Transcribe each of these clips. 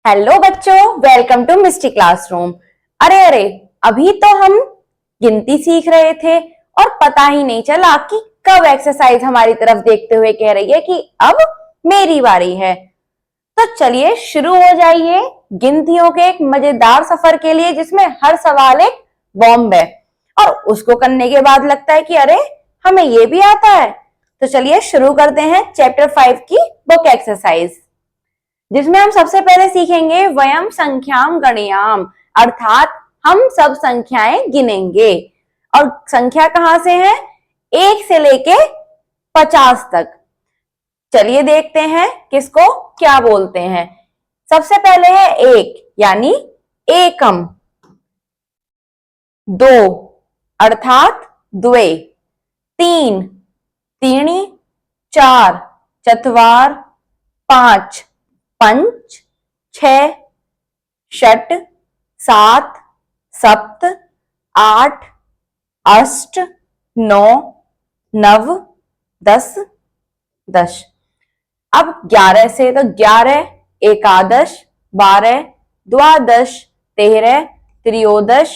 Hello बच्चों, welcome to Misty classroom. अरे अभी तो हम गिनती सीख रहे थे और पता ही नहीं चला कि कब एक्सरसाइज हमारी तरफ देखते हुए कह रही है कि अब मेरी बारी है। तो चलिए शुरू हो जाइए गिनतियों के एक मजेदार सफर के लिए, जिसमें हर सवाल एक बॉम्ब है और उसको करने के बाद लगता है कि अरे हमें ये भी आता है। तो चलिए शुरू करते हैं चैप्टर 5 की बुक एक्सरसाइज, जिसमें हम सबसे पहले सीखेंगे वयम संख्याम गणयाम, अर्थात हम सब संख्याएं गिनेंगे। और संख्या कहां से है? 1 से लेके 50 तक। चलिए देखते हैं किसको क्या बोलते हैं। सबसे पहले है 1 यानी एकम, 2 अर्थात द्वे, 3 तीणी, 4 चत्वार, 5 पंच, 6 षट, 7 सप्त, 8 अष्ट, 9 नव, 10 दश। अब 11 से तो 11 एकादश, 12 द्वादश, 13 त्रयोदश,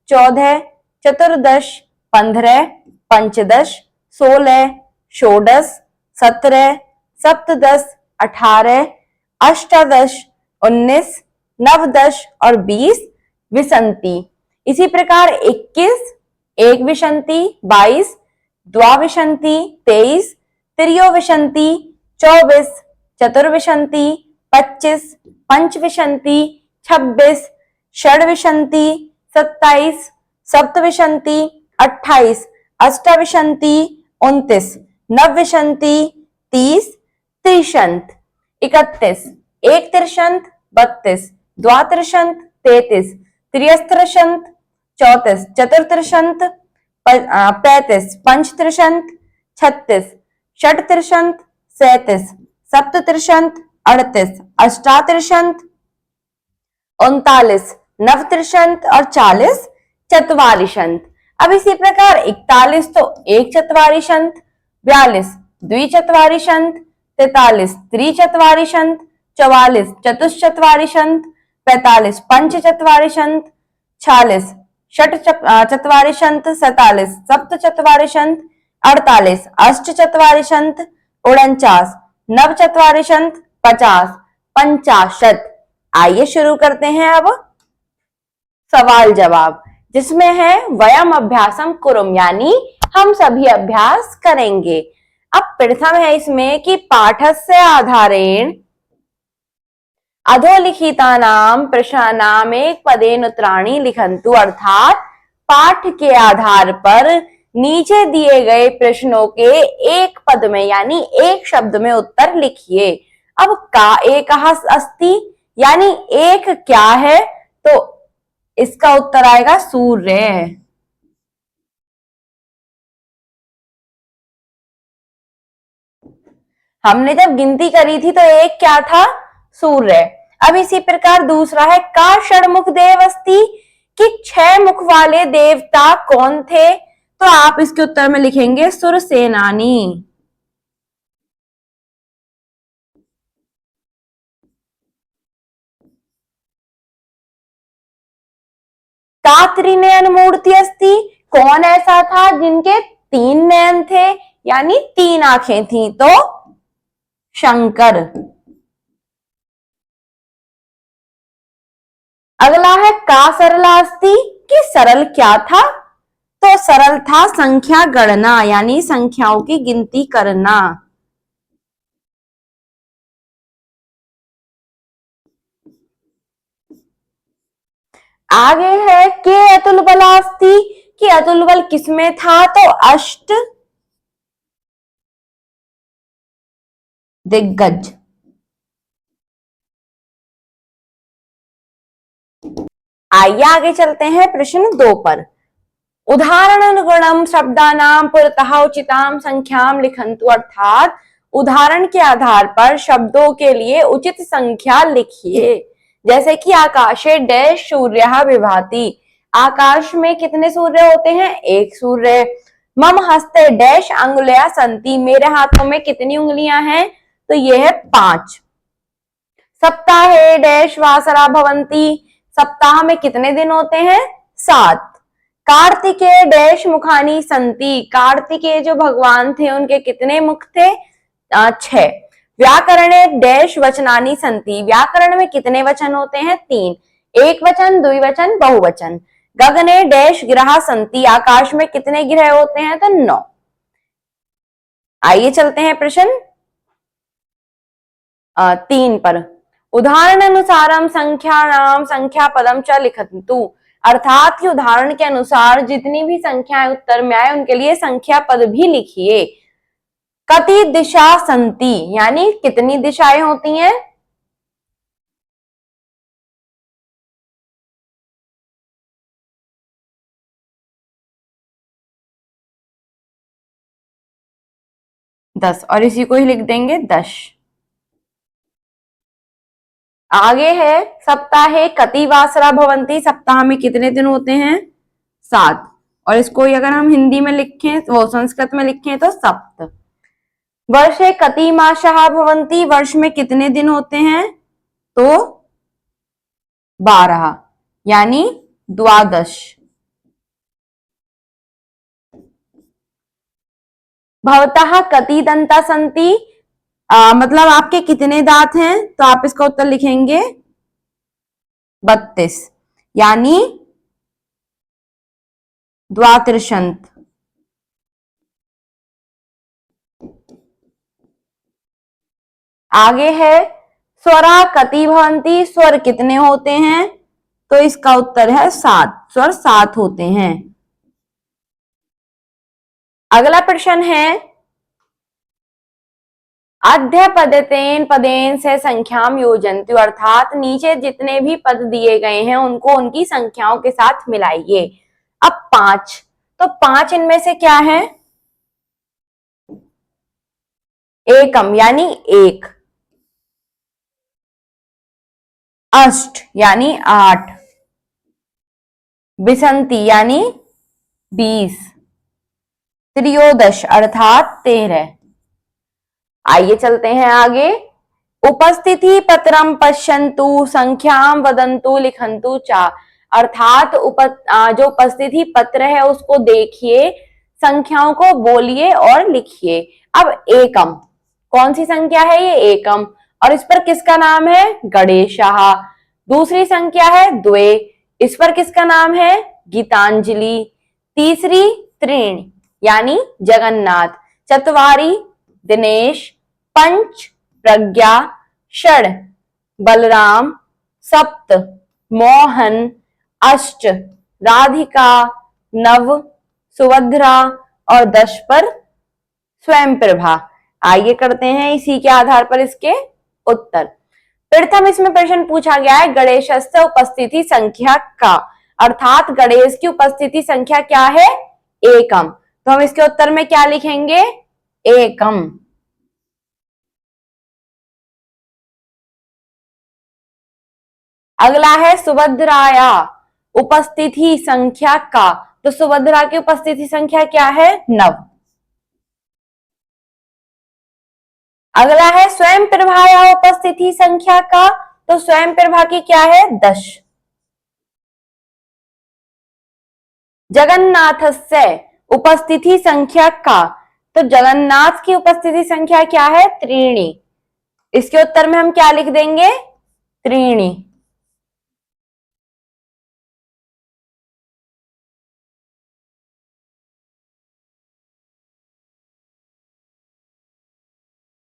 14 चतुर्दश, 15 पंचदश, 16 षोडश, 17 सप्तदश, 18 अष्टादश, 19 नवदश और 20 विसंति। इसी प्रकार 21 एक विसंति, 22 द्वाविसंति, 23 त्रियोविसंति, 24 चतुर्विसंति, 25 पंचविसंति, 26 षड्विसंति, 27 सप्तविसंति, 28 अष्टाविसंति, 29 नवविसंति, 30 त्रिशंत, 31 एक त्रिशंत, 32 द्वात्रिशंत, 33 त्रियस्त्रिशंत, 34 चतुर्त्रिशंत, 35 पंचत्रिशंत, 36 षट्त्रिशंत, 37 सप्तत्रिशंत, 38 अष्टात्रिशंत, 39 नवत्रिशंत और 40 चत्वारिशंत। अब इसी प्रकार 41 तो एक चत्वारिशंत, 42 द्विचत्वारिशंत, 43 त्रिचत्वारिशंत, 44 चतुश्चत्वारिशंत, 45 पंचचत्वारिशंत, 46 षट चत्वारिशंत, 47 सप्तचत्वारिशंत, 48 अष्टचत्वारिशंत, 49 नवचत्वारिशंत, 50 पंचाशत। आइए शुरू करते हैं अब सवाल जवाब, जिसमें है वयम अभ्यासम कुरुम, यानी हम सभी अभ्यास करेंगे। अब प्रथम है इसमें कि पाठस्य आधारेण अधोलिखितानां प्रश्नानां एक पदेन उत्तराणि लिखन्तु, अर्थात पाठ के आधार पर नीचे दिए गए प्रश्नों के एक पद में यानी एक शब्द में उत्तर लिखिए। अब का एकः अस्ति यानी एक क्या है, तो इसका उत्तर आएगा सूर्य। हमने जब गिनती करी थी तो एक क्या था? सूर्य। अब इसी प्रकार दूसरा है का षण्मुख देव अस्ति, कि 6 मुख वाले देवता कौन थे, तो आप इसके उत्तर में लिखेंगे सुरसेनानी। का त्रिनयन मूर्ति अस्ति, कौन ऐसा था जिनके 3 नयन थे यानी 3 आंखें थी, तो शंकर। अगला है का सरला अस्ति, कि सरल क्या था, तो सरल था संख्या गणना यानी संख्याओं की गिनती करना। आगे है के अतुल बलास्ति, कि अतुल बल किसमें था, तो अष्ट दिग्गज। आइए आगे चलते हैं प्रश्न 2 पर। उदाहरण शब्दानां पुरतः उचितां संख्यां लिखन्तु, अर्थात उदाहरण के आधार पर शब्दों के लिए उचित संख्या लिखिए। जैसे कि आकाशे डैश सूर्यः विभाति, आकाश में कितने सूर्य होते हैं? एक सूर्य। मम हस्ते डैश अंगुलियां सन्ति, मेरे हाथों में कितनी उंगलियां हैं, तो ये है 5। सप्ताहे डैश वासरा भवंती, सप्ताह में कितने दिन होते हैं? 7। कार्तिकेय डैश मुखानी संति, कार्तिकेय जो भगवान थे उनके कितने मुख थे? 6। व्याकरणे डैश वचनानी संति, व्याकरण में कितने वचन होते हैं? 3। एक वचन, द्विवचन, बहुवचन। गगने डैश ग्रह संति, आकाश में कितने ग्रह होते हैं? तो 9। आइए चलते हैं प्रश्न 3 पर। उदाहरण अनुसारम संख्या नाम संख्या पदम च लिखन्तु, अर्थात कि उदाहरण के अनुसार जितनी भी संख्याएं उत्तर में आए उनके लिए संख्या पद भी लिखिए। कति दिशा संति, यानी कितनी दिशाएं होती हैं? दस, और इसी को ही लिख देंगे 10। आगे है सप्ताहे कति वासरा भवंती, सप्ताह में कितने दिन होते हैं? 7। और इसको अगर हम हिंदी में लिखें, वो संस्कृत में लिखें तो सप्त। वर्षे कति मासः भवन्ति, वर्ष में कितने दिन होते हैं? तो 12, यानी 12। भवतः कति दंता सन्ति, मतलब आपके कितने दांत हैं? तो आप इसका उत्तर लिखेंगे 32, यानी द्वात्रिशंत। आगे है स्वरा कति भवन्ति, स्वर कितने होते हैं? तो इसका उत्तर है 7, स्वर 7 होते हैं। अगला प्रश्न है अध्य पदतेन पदेन से संख्याम योजन्तु, अर्थात नीचे जितने भी पद दिए गए हैं उनको उनकी संख्याओं के साथ मिलाइए। अब 5, तो 5 इनमें से क्या है? एकम यानी 1, अष्ट यानी 8, बिसंति यानी 20, त्रयोदश अर्थात 13। आइए चलते हैं आगे। उपस्थिति पत्रम पश्यन्तु संख्याम वदन्तु लिखन्तु चा, अर्थात जो उपस्थिति पत्र है उसको देखिए, संख्याओं को बोलिए और लिखिए। अब एकम, कौन सी संख्या है? ये एकम, और इस पर किसका नाम है? गणेशः। दूसरी संख्या है द्वे, इस पर किसका नाम है? गीतांजलि। तीसरी त्रीण यानी जगन्नाथ। चत्वारी दिनेश, पंच प्रज्ञा, षड बलराम, सप्त मोहन, अष्ट राधिका, नव सुभद्रा और 10 पर स्वयं प्रभा। आइए करते हैं इसी के आधार पर इसके उत्तर। प्रथम इसमें प्रश्न पूछा गया है गणेशस्य उपस्थिति संख्या का, अर्थात गणेश की उपस्थिति संख्या क्या है? एकम। तो हम इसके उत्तर में क्या लिखेंगे? एकम। अगला है सुभद्राया उपस्थिति संख्या का, तो सुभद्रा की उपस्थिति संख्या क्या है? 9। अगला है स्वयं प्रभाया उपस्थिति संख्या का, तो स्वयं प्रभा की क्या है? 10। जगन्नाथस्य उपस्थिति संख्या का, तो जगन्नाथ की उपस्थिति संख्या क्या है? 3। इसके उत्तर में हम क्या लिख देंगे? 3।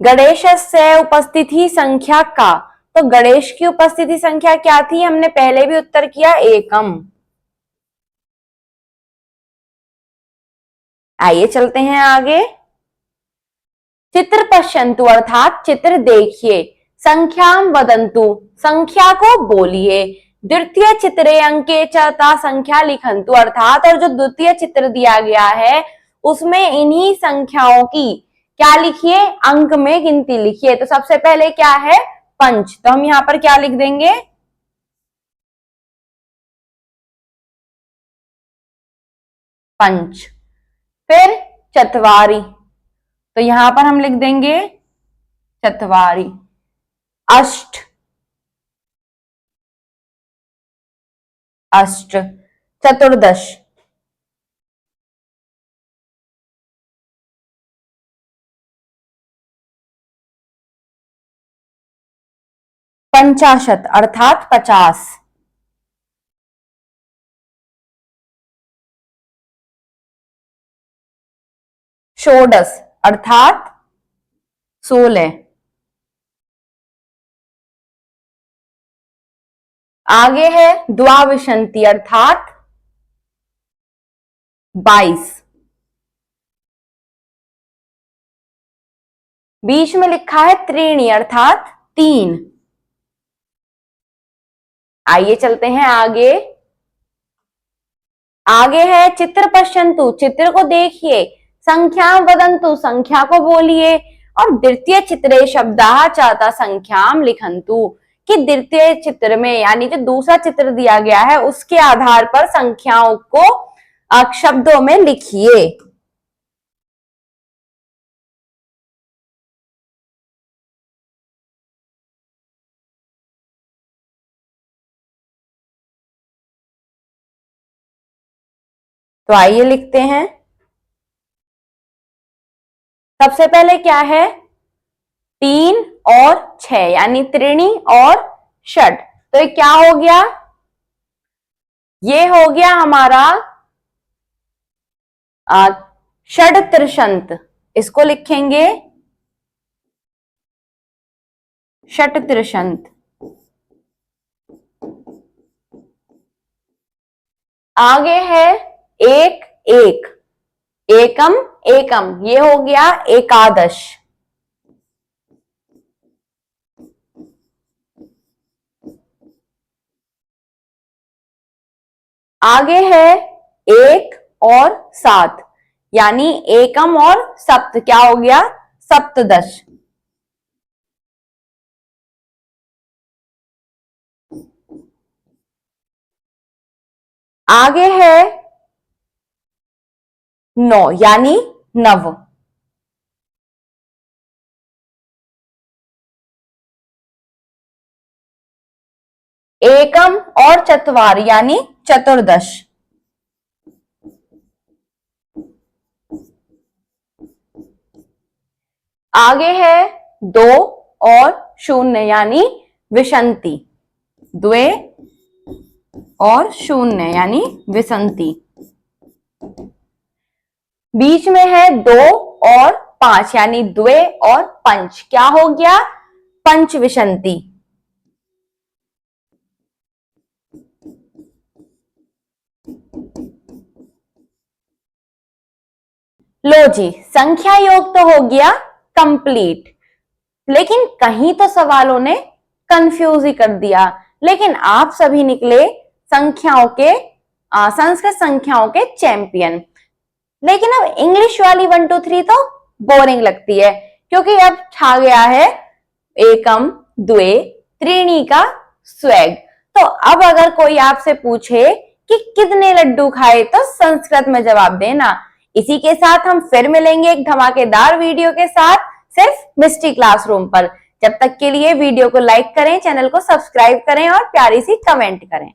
गणेशस्य उपस्थिति संख्या का, तो गणेश की उपस्थिति संख्या क्या थी? हमने पहले भी उत्तर किया, एकम। आइए चलते हैं आगे। चित्र पश्यन्तु अर्थात चित्र देखिए, संख्याम वदन्तु संख्या को बोलिए, द्वितीय चित्रे अंके चता संख्या लिखन्तु, अर्थात और जो द्वितीय चित्र दिया गया है उसमें इन्हीं संख्याओं की क्या लिखिए? अंक में गिनती लिखिए। तो सबसे पहले क्या है? पंच, तो हम यहां पर क्या लिख देंगे? पंच। फिर चत्वारी, तो यहां पर हम लिख देंगे चत्वारी। अष्ट, अष्ट, चतुर्दश, पंचाशत अर्थात 50, षोडश अर्थात 16, आगे है द्वाविंशति अर्थात 22, बीच में लिखा है त्रीणी अर्थात 3। आइए चलते हैं आगे। आगे है चित्र पश्यन्तु, चित्र को देखिए, संख्यां वदन्तु, संख्या को बोलिए, और द्वितीय चित्रे शब्दाः चाता संख्याम लिखन्तु, कि द्वितीय चित्र में यानी जो दूसरा चित्र दिया गया है उसके आधार पर संख्याओं को शब्दों में लिखिए। तो आइए लिखते हैं। सबसे पहले क्या है, 3 और 6 यानी त्रीणी और षट, तो ये क्या हो गया, ये हो गया हमारा षड त्रिशंत, इसको लिखेंगे षट त्रिशंत। आगे है एक एक, एकम एकम, ये हो गया एकादश। आगे है 1 और 7 यानी एकम और सप्त, क्या हो गया सप्तदश। आगे है 9 यानी नव। एकम और चत्वार यानी चतुर्दश। आगे है 2 और 0 यानी विशंति, द्वे और 0 यानी विसंति। बीच में है 2 और 5 यानी द्वे और पंच, क्या हो गया पंच विशंति। लो जी, संख्या योग तो हो गया कंप्लीट, लेकिन कहीं तो सवालों ने कंफ्यूज ही कर दिया। लेकिन आप सभी निकले संख्याओं के संस्कृत संख्याओं के चैंपियन। लेकिन अब इंग्लिश वाली 1 2 3 तो बोरिंग लगती है, क्योंकि अब छा गया है एकम द्वे त्रीणी का स्वैग। तो अब अगर कोई आपसे पूछे कि कितने लड्डू खाए तो संस्कृत में जवाब देना। इसी के साथ हम फिर मिलेंगे एक धमाकेदार वीडियो के साथ, सिर्फ मिस्टी क्लासरूम पर। जब तक के लिए वीडियो को लाइक करें, चैनल को सब्सक्राइब करें और प्यारी सी कमेंट करें।